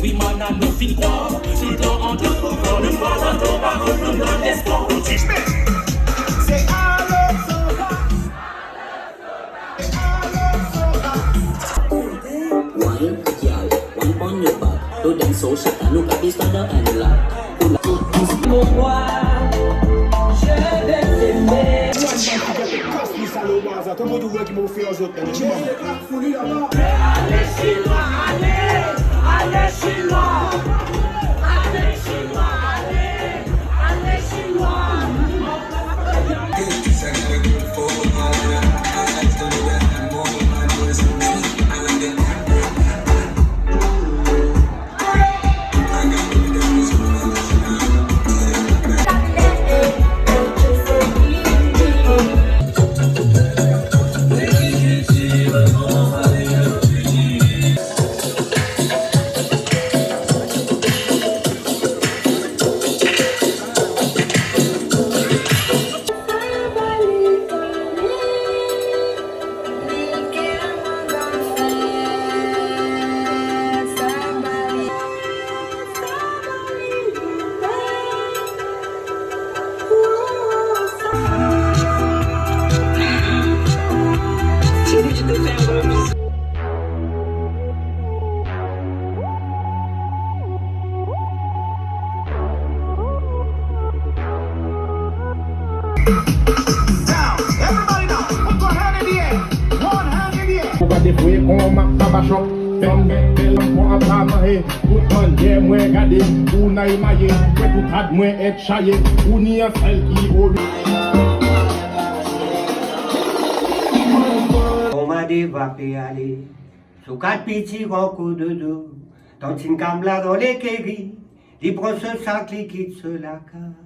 Oui, man, à nos filles croient. Tout le temps en tout pour ne pas attendre par contre, nous donne l'espoir. Say I love soca. Wine, girl, wine on your back. Do them so shit and look at this thunder and laugh. Mon roi, je vais t'aimer. Allez chez moi, allez, allez chez moi. Allez chez moi, allez, allez chez moi. mak tabashop. Fem met bel pour a pa mahe. Tout man ye mwen gade, ou na imaye. Kwe tout had mwen et chaye, ou ni a sel ki olu. On m'a développé aller, sous 4 petits gros coups de dos. Dans une camble dans les kéris, les brosses sac liquide sur la carte.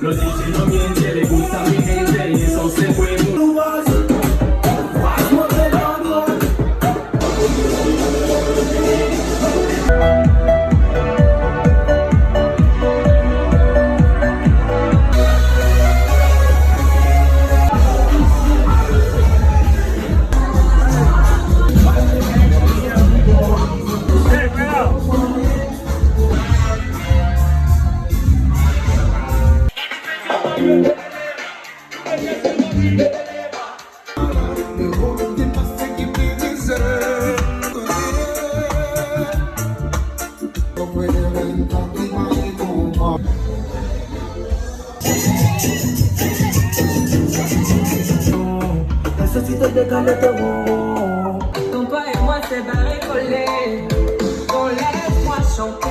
Los DJ no mienten, les gusta mi gente y eso se fue muy. Necesito llegarle todo. Ton toi et moi c'est barré collé. On laisse-moi chanter.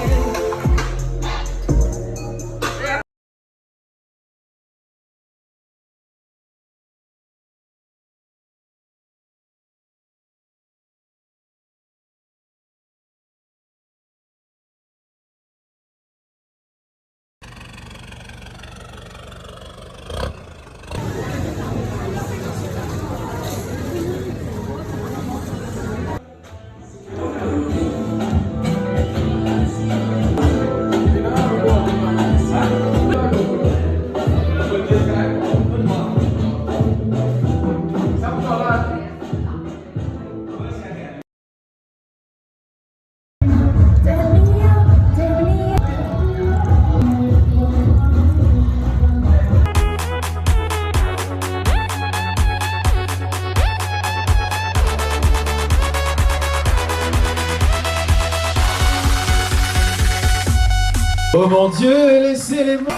Oh mon Dieu, laissez les monstres.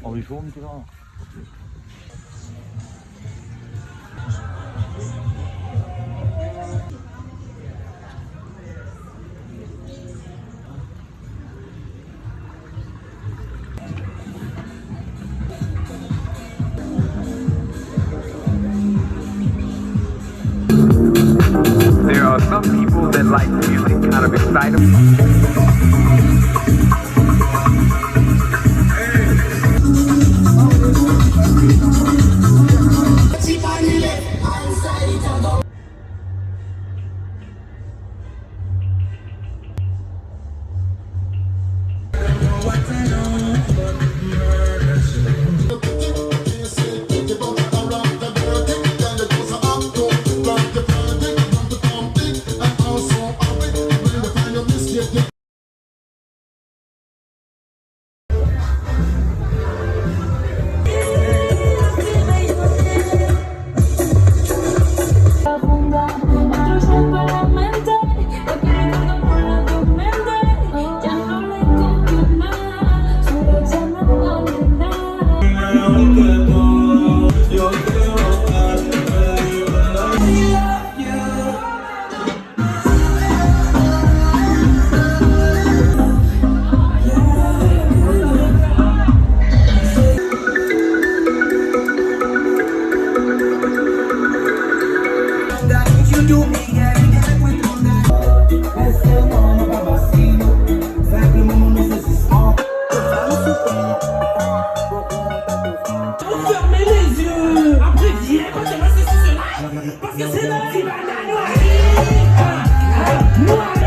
Oh, wie filmt er al? There are some people that like music kind of excited. Fermez les yeux. Après, viens quand tu vas sur ce live. Parce que c'est là qui va la noyer. Noyer.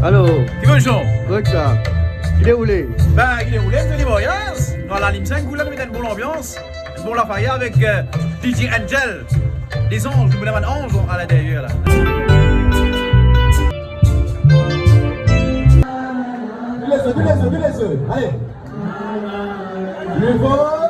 Allô, Dis bonjour. Roca, il est roulé. Ben, il est roulé, je dis voyage. Dans la ligne 5, vous l'avez mis une bonne ambiance. Une bonne affaire avec DJ Angel. Les anges, vous l'avez un ange à l'intérieur là. Laisse-le, allez. Le vol.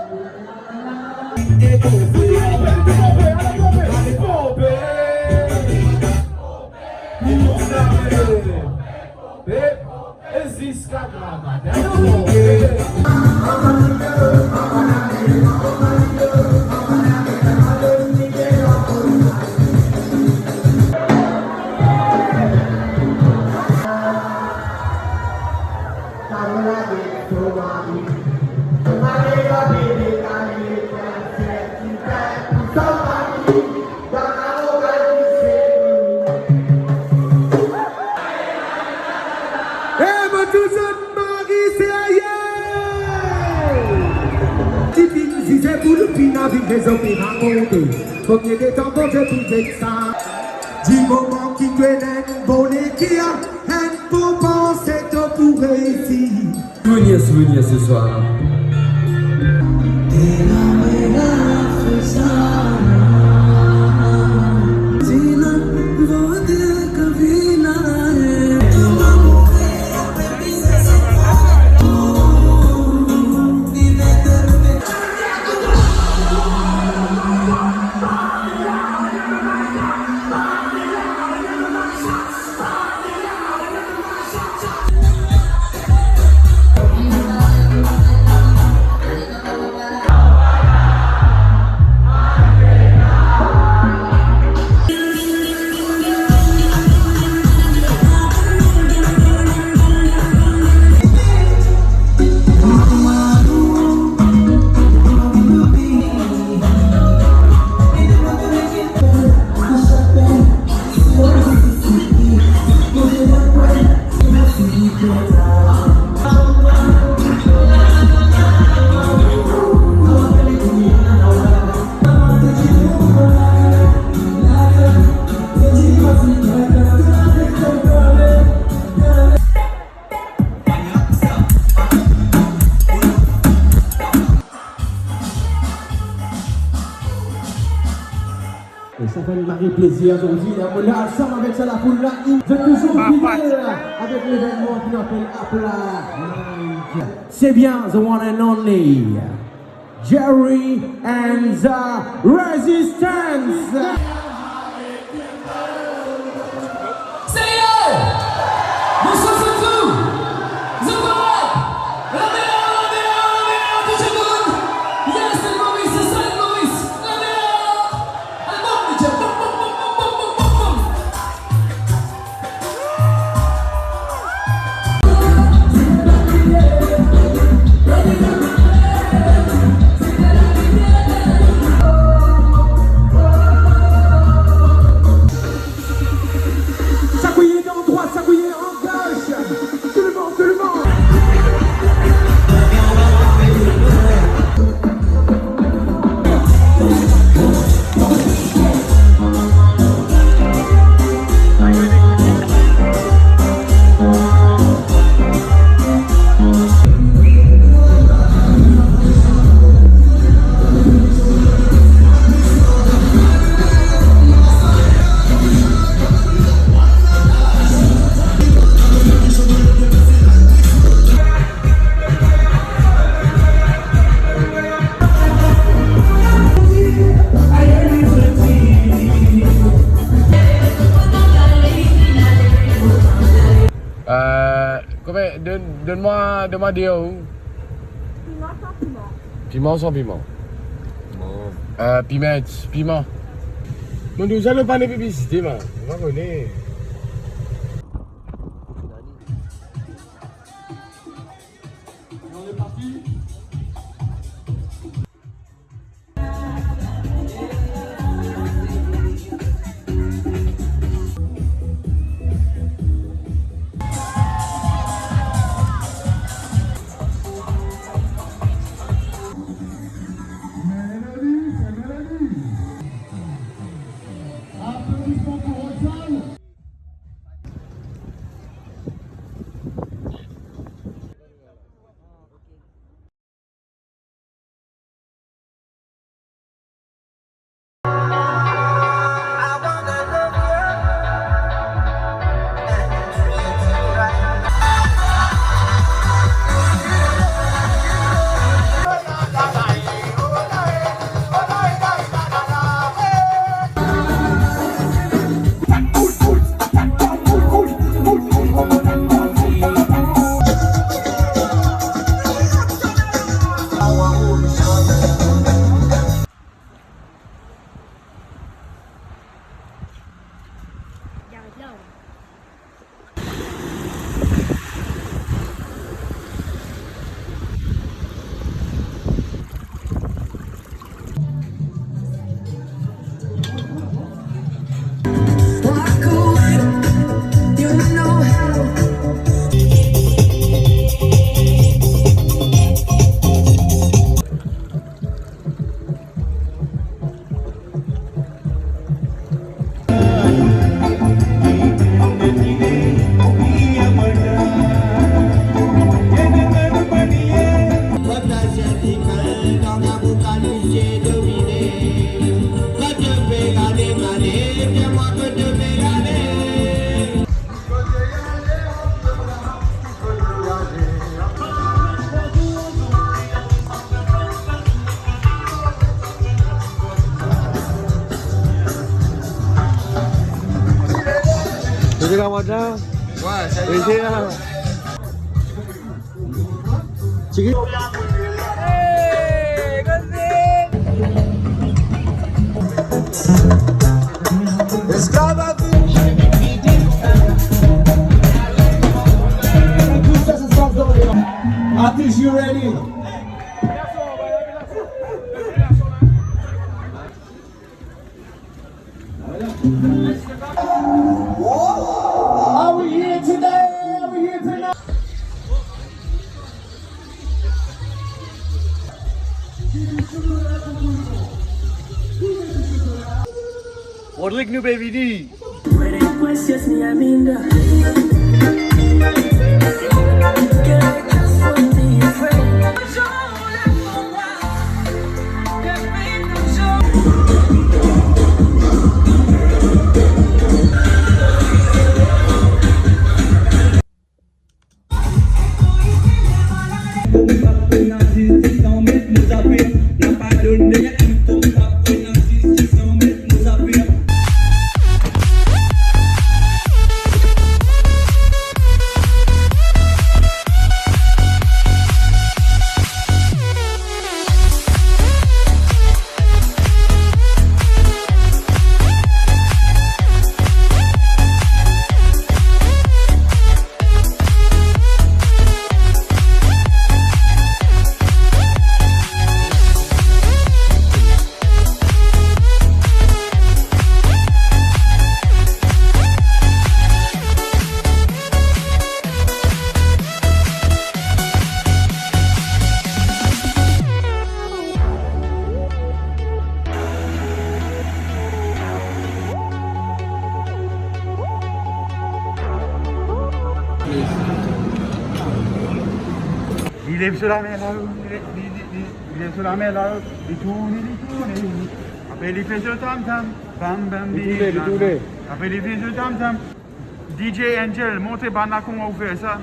Les opéras montés, premier des temps pour te trouver ça. Du moment qui te l'aime, bon qui a un bon penser pour réussir. Souvenir ce soir. nous fait marrer plaisir aujourd'hui. On est ensemble avec ça, la foule là. Vous êtes toujours fidèles avec l'événement qui appelle Apla. C'est bien, the one and only Jerry and the Resistance. Donne-moi des hauts. Piment sans piment. Piment. Nous nous allons pas de publicité, man. On va connaître. On est parti. C'est la moitié? Ouais, c'est là. Chiqui. Artists, you ready? Are we here today? Are we here tonight? What like new baby D? lève sur la mer là, il lève sur la mer là, il tourne. Après il fait ce tam-tam, bam bam, Il tourne. après il fait ce tam-tam. DJ Angel, montez par là comment on fait ça.